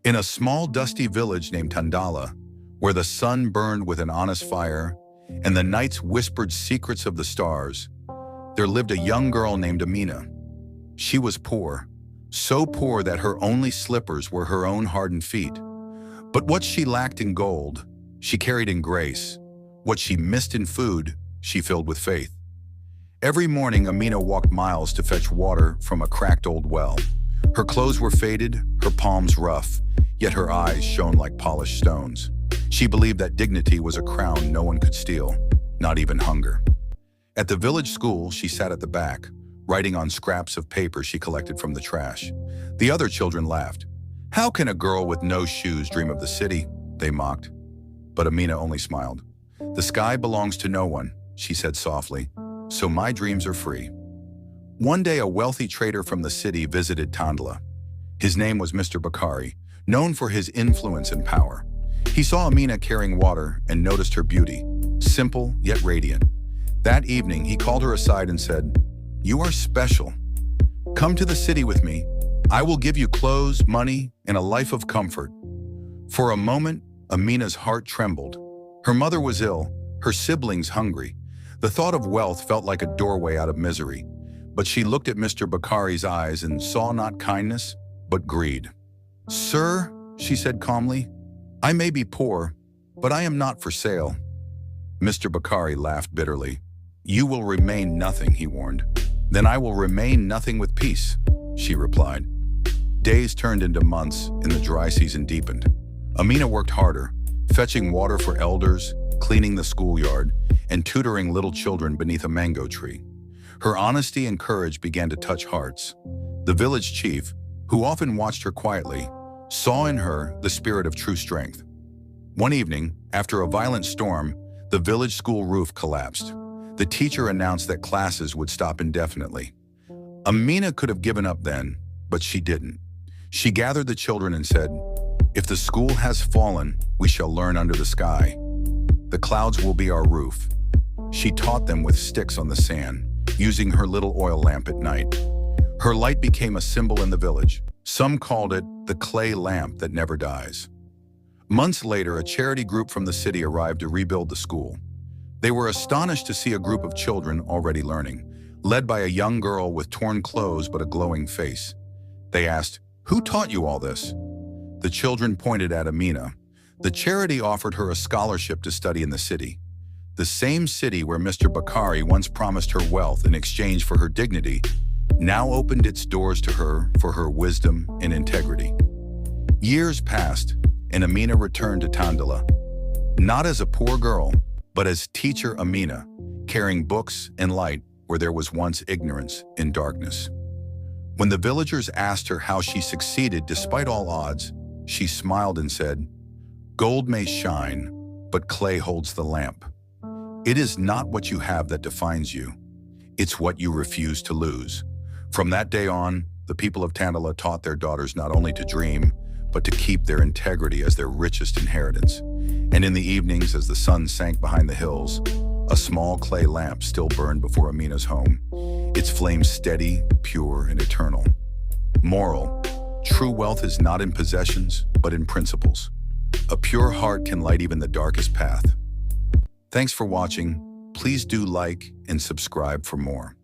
In a small dusty village named Tandala, where the sun burned with an honest fire and the nights whispered secrets of the stars, there lived a young girl named Amina. She was poor, so poor that her only slippers were her own hardened feet. But what she lacked in gold, she carried in grace. What she missed in food, she filled with faith. Every morning, Amina walked miles to fetch water from a cracked old well. Her clothes were faded, her palms rough, yet her eyes shone like polished stones. She believed that dignity was a crown no one could steal, not even hunger. At the village school, she sat at the back, writing on scraps of paper she collected from the trash. The other children laughed. "How can a girl with no shoes dream of the city?" they mocked. But Amina only smiled. "The sky belongs to no one," she said softly, "so my dreams are free." One day, a wealthy trader from the city visited Tandla. His name was Mr. Bakari, known for his influence and power. He saw Amina carrying water and noticed her beauty, simple yet radiant. That evening, he called her aside and said, "You are special. Come to the city with me. I will give you clothes, money, and a life of comfort." For a moment, Amina's heart trembled. Her mother was ill, her siblings hungry. The thought of wealth felt like a doorway out of misery. But she looked at Mr. Bakari's eyes and saw not kindness, but greed. "Sir," she said calmly, "I may be poor, but I am not for sale." Mr. Bakari laughed bitterly. "You will remain nothing," he warned. "Then I will remain nothing with peace," she replied. Days turned into months and the dry season deepened. Amina worked harder, fetching water for elders, cleaning the schoolyard, and tutoring little children beneath a mango tree. Her honesty and courage began to touch hearts. The village chief, who often watched her quietly, saw in her the spirit of true strength. One evening, after a violent storm, the village school roof collapsed. The teacher announced that classes would stop indefinitely. Amina could have given up then, but she didn't. She gathered the children and said, "If the school has fallen, we shall learn under the sky. The clouds will be our roof." She taught them with sticks on the sand, using her little oil lamp at night. Her light became a symbol in the village. Some called it the clay lamp that never dies. Months later, a charity group from the city arrived to rebuild the school. They were astonished to see a group of children already learning, led by a young girl with torn clothes but a glowing face. They asked, "Who taught you all this?" The children pointed at Amina. The charity offered her a scholarship to study in the city. The same city where Mr. Bakari once promised her wealth in exchange for her dignity now opened its doors to her for her wisdom and integrity. Years passed, and Amina returned to Tandala, not as a poor girl, but as teacher Amina, carrying books and light where there was once ignorance and darkness. When the villagers asked her how she succeeded despite all odds, she smiled and said, "Gold may shine, but clay holds the lamp. It is not what you have that defines you. It's what you refuse to lose." From that day on, the people of Tandala taught their daughters not only to dream, but to keep their integrity as their richest inheritance. And in the evenings, as the sun sank behind the hills, a small clay lamp still burned before Amina's home, its flame steady, pure, and eternal. Moral: true wealth is not in possessions, but in principles. A pure heart can light even the darkest path. Thanks for watching. Please do like and subscribe for more.